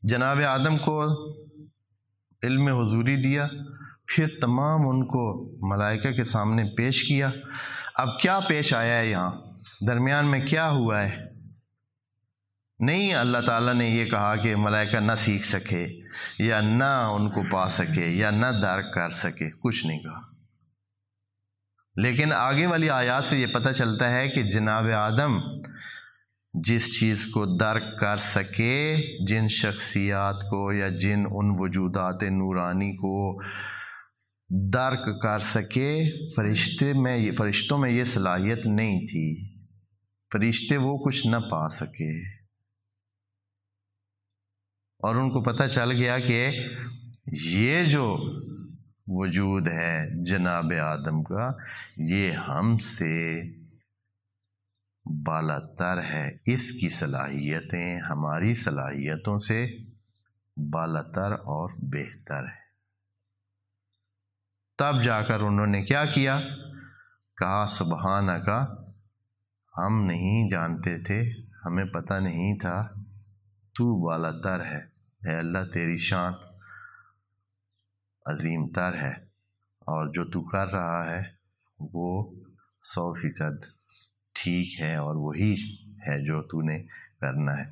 جناب آدم کو علم حضوری دیا، پھر تمام ان کو ملائکہ کے سامنے پیش کیا. اب کیا پیش آیا ہے یہاں درمیان میں کیا ہوا ہے؟ نہیں اللہ تعالیٰ نے یہ کہا کہ ملائکہ نہ سیکھ سکے یا نہ ان کو پا سکے یا نہ درک کر سکے، کچھ نہیں کہا۔ لیکن آگے والی آیات سے یہ پتہ چلتا ہے کہ جناب آدم جس چیز کو درک کر سکے، جن شخصیات کو یا جن ان وجودات نورانی کو درک کر سکے، فرشتوں میں یہ صلاحیت نہیں تھی، فرشتے وہ کچھ نہ پا سکے، اور ان کو پتہ چل گیا کہ یہ جو وجود ہے جناب آدم کا، یہ ہم سے بالا تر ہے، اس کی صلاحیتیں ہماری صلاحیتوں سے بالا تر اور بہتر ہے۔ تب جا کر انہوں نے کیا کیا؟ کہا سبحانک، ہم نہیں جانتے تھے، ہمیں پتہ نہیں تھا، تو بالا تر ہے، اے اللہ تیری شان عظیم تر ہے، اور جو تو کر رہا ہے وہ 100% ٹھیک ہے، اور وہی ہے جو تو نے کرنا ہے۔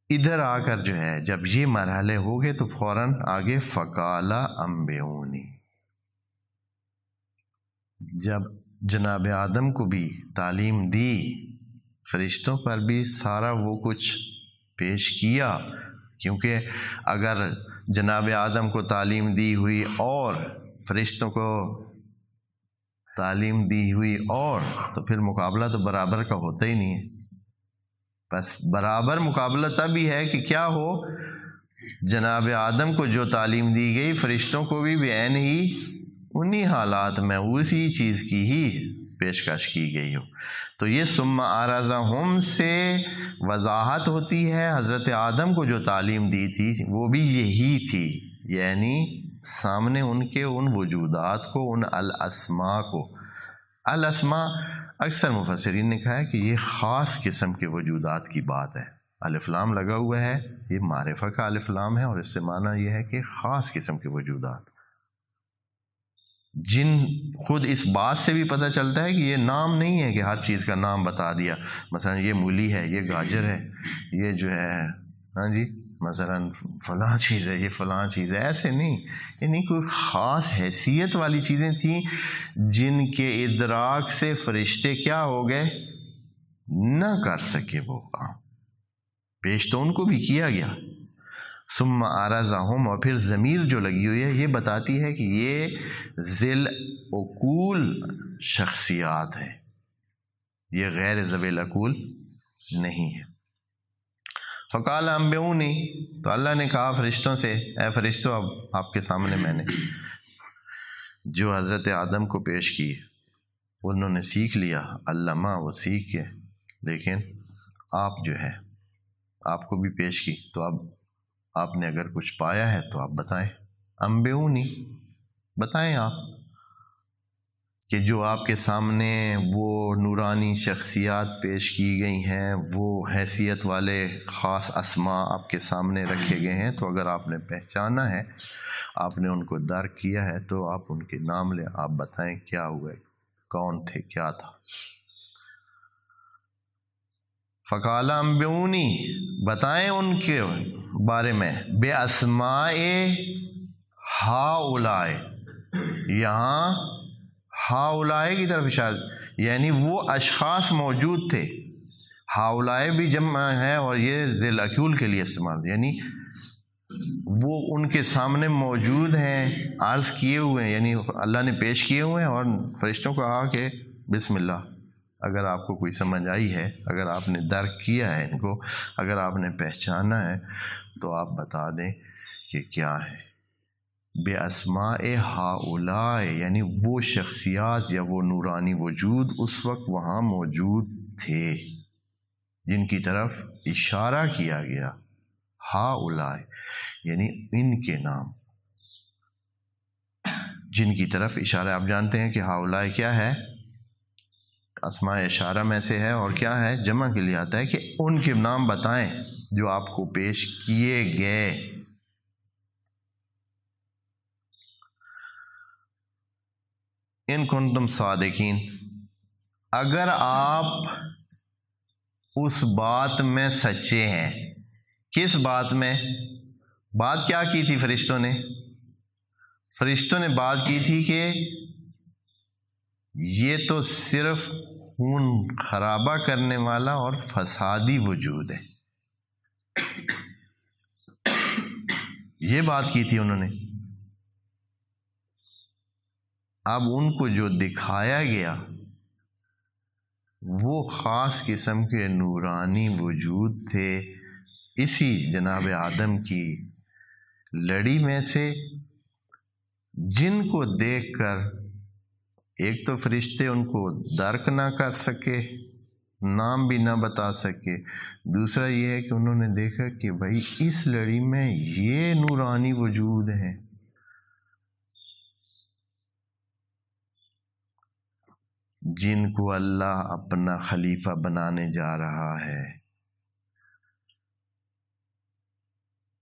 ادھر آ کر جو ہے جب یہ مرحلے ہو گئے تو فوراً آگے فقال انبئونی، جب جناب آدم کو بھی تعلیم دی، فرشتوں پر بھی سارا وہ کچھ پیش کیا، کیونکہ اگر جناب آدم کو تعلیم دی ہوئی اور فرشتوں کو تعلیم دی ہوئی اور، تو پھر مقابلہ تو برابر کا ہوتا ہی نہیں ہے۔ بس برابر مقابلہ تب ہی ہے کہ کیا ہو، جناب آدم کو جو تعلیم دی گئی فرشتوں کو بھی عین ہی انہی حالات میں اسی چیز کی ہی پیشکش کی گئی ہو۔ تو یہ ثم عرضہم سے وضاحت ہوتی ہے حضرت آدم کو جو تعلیم دی تھی وہ بھی یہی تھی، یعنی سامنے ان کے ان وجودات کو، ان الاسماء کو۔ الاسماء اکثر مفسرین نے کہا ہے کہ یہ خاص قسم کے وجودات کی بات ہے۔ الف لام لگا ہوا ہے، یہ معرفہ کا الف لام ہے، اور اس سے معنی یہ ہے کہ خاص قسم کے وجودات، جن خود اس بات سے بھی پتہ چلتا ہے کہ یہ نام نہیں ہے کہ ہر چیز کا نام بتا دیا، مثلا یہ مولی ہے، یہ گاجر ہے، یہ جو ہے ہاں جی مثلا فلاں چیز ہے، یہ فلاں چیز ہے، ایسے نہیں، یعنی کوئی خاص حیثیت والی چیزیں تھیں جن کے ادراک سے فرشتے کیا ہو گئے، نہ کر سکے وہ کام، پیش تو ان کو بھی کیا گیا۔ ثم عرضہم، اور پھر ضمیر جو لگی ہوئی ہے یہ بتاتی ہے کہ یہ ذل عقول شخصیات ہیں، یہ غیر ذوی العقول نہیں ہے۔ فقال انبئونی، تو اللہ نے کہا فرشتوں سے، اے فرشتوں اب آپ کے سامنے میں نے جو حضرت آدم کو پیش کی انہوں نے سیکھ لیا، علامہ وہ سیکھ کے، لیکن آپ جو ہے آپ کو بھی پیش کی، تو اب آپ نے اگر کچھ پایا ہے تو آپ بتائیں، انبئونی بتائیں آپ، کہ جو آپ کے سامنے وہ نورانی شخصیات پیش کی گئی ہیں، وہ حیثیت والے خاص اسماء آپ کے سامنے رکھے گئے ہیں، تو اگر آپ نے پہچانا ہے، آپ نے ان کو درک کیا ہے، تو آپ ان کے نام لیں، آپ بتائیں کیا ہوئے، کون تھے، کیا تھا۔ فقال انبئونی، بتائیں ان کے بارے میں، بے اسماء ہؤلاء، یہاں ہؤلاء کی طرف اشارہ، یعنی وہ اشخاص موجود تھے، ہؤلاء بھی جمع ہے اور یہ ذی العقول کے لیے استعمال، یعنی وہ ان کے سامنے موجود ہیں، عرض کیے ہوئے ہیں، یعنی اللہ نے پیش کیے ہوئے ہیں، اور فرشتوں کو کہا کہ بسم اللہ، اگر آپ کو کوئی سمجھ آئی ہے، اگر آپ نے درک کیا ہے ان کو، اگر آپ نے پہچانا ہے تو آپ بتا دیں کہ کیا ہے۔ بے اسماء ہؤلاء، یعنی وہ شخصیات یا وہ نورانی وجود اس وقت وہاں موجود تھے جن کی طرف اشارہ کیا گیا، ہؤلاء یعنی ان کے نام، جن کی طرف اشارہ، آپ جانتے ہیں کہ ہؤلاء کیا ہے، اسماء اشارہ میں سے ہے، اور کیا ہے، جمع کے لیے آتا ہے، کہ ان کے نام بتائیں جو آپ کو پیش کیے گئے۔ ان کنتم صادقین، اگر آپ اس بات میں سچے ہیں۔ کس بات میں؟ بات کیا کی تھی فرشتوں نے؟ فرشتوں نے بات کی تھی کہ یہ تو صرف خون خرابہ کرنے والا اور فسادی وجود ہے، یہ بات کی تھی انہوں نے۔ اب ان کو جو دکھایا گیا وہ خاص قسم کے نورانی وجود تھے، اسی جناب آدم کی لڑی میں سے، جن کو دیکھ کر ایک تو فرشتے ان کو درک نہ کر سکے، نام بھی نہ بتا سکے، دوسرا یہ ہے کہ انہوں نے دیکھا کہ بھائی اس لڑی میں یہ نورانی وجود ہیں۔ جن کو اللہ اپنا خلیفہ بنانے جا رہا ہے۔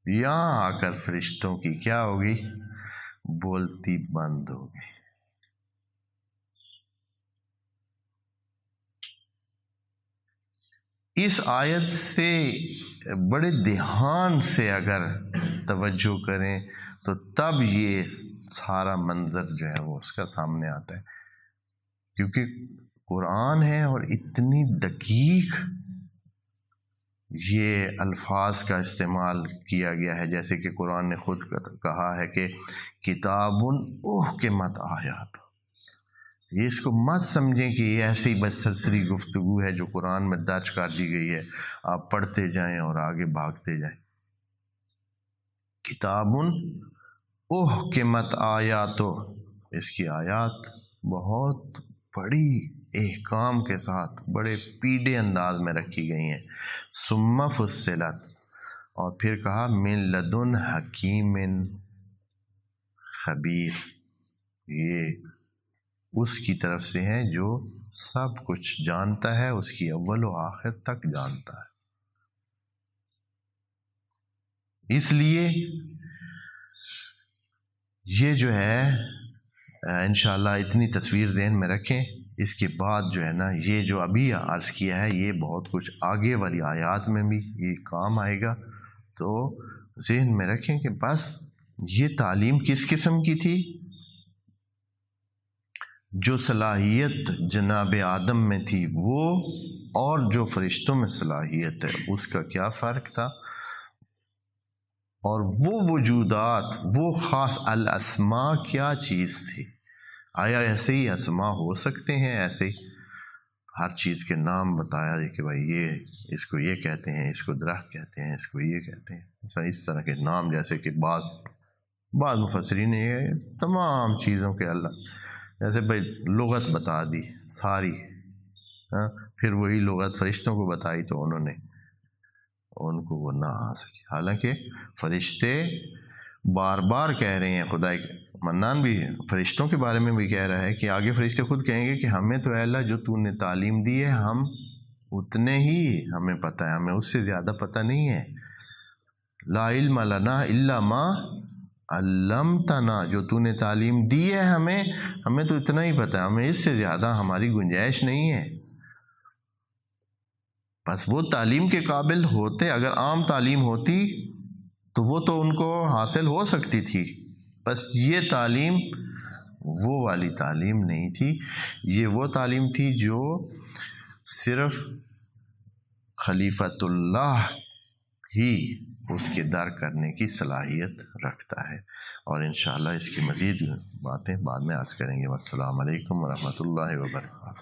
یہاں آ کر فرشتوں کی کیا ہوگی؟ بولتی بند ہو گئی۔ اس آیت سے بڑے دھیان سے اگر توجہ کریں تو تب یہ سارا منظر جو ہے وہ اس کا سامنے آتا ہے، کیونکہ قرآن ہے اور اتنی دقیق یہ الفاظ کا استعمال کیا گیا ہے، جیسے کہ قرآن نے خود کہا ہے کہ کتاب احکمت آیات، یہ اس کو مت سمجھیں کہ یہ ایسے ہی بس سرسری گفتگو ہے جو قرآن میں درج کر دی گئی ہے، آپ پڑھتے جائیں اور آگے بھاگتے جائیں۔ کتاب احکمت آیاتو، اس کی آیات بہت بڑی احکام کے ساتھ بڑے پیڑے انداز میں رکھی گئی ہیں۔ ثم فصلت، اور پھر کہا من لدن حکیم خبیر، یہ اس کی طرف سے ہے جو سب کچھ جانتا ہے، اس کی اول و آخر تک جانتا ہے۔ اس لیے یہ جو ہے انشاءاللہ اتنی تصویر ذہن میں رکھیں، اس کے بعد جو ہے نا یہ جو ابھی عرض کیا ہے یہ بہت کچھ آگے والی آیات میں بھی یہ کام آئے گا، تو ذہن میں رکھیں کہ بس یہ تعلیم کس قسم کی تھی؟ جو صلاحیت جناب آدم میں تھی وہ، اور جو فرشتوں میں صلاحیت ہے اس کا کیا فرق تھا، اور وہ وجودات، وہ خاص الاسماء کیا چیز تھی؟ آیا ایسے ہی اسماء ہو سکتے ہیں؟ ایسے ہی ہر چیز کے نام بتایا کہ بھائی یہ اس کو یہ کہتے ہیں، اس کو درخت کہتے ہیں، اس کو یہ کہتے ہیں، اس طرح کے نام، جیسے کہ بعض مفسرین نے یہ تمام چیزوں کے اللہ جیسے بھائی لغت بتا دی ساری، پھر وہی لغت فرشتوں کو بتائی تو انہوں نے ان کو وہ نہ آ سکی، حالانکہ فرشتے بار بار کہہ رہے ہیں، خدا منان بھی فرشتوں کے بارے میں بھی کہہ رہا ہے کہ آگے فرشتے خود کہیں گے کہ ہمیں تو اے اللہ جو تو نے تعلیم دی ہے ہم اتنے ہی ہمیں پتہ ہے، ہمیں اس سے زیادہ پتہ نہیں ہے۔ لا علم لنا الا ما علمتنا، جو تو نے تعلیم دی ہے ہمیں تو اتنا ہی پتہ ہے، ہمیں اس سے زیادہ ہماری گنجائش نہیں ہے۔ بس وہ تعلیم کے قابل ہوتے، اگر عام تعلیم ہوتی تو وہ تو ان کو حاصل ہو سکتی تھی، بس یہ تعلیم وہ والی تعلیم نہیں تھی، یہ وہ تعلیم تھی جو صرف خلیفۃ اللہ ہی اس کے در کرنے کی صلاحیت رکھتا ہے، اور انشاءاللہ اس کی مزید باتیں بعد میں عرض کریں گے۔ والسلام علیکم ورحمۃ اللہ وبرکاتہ۔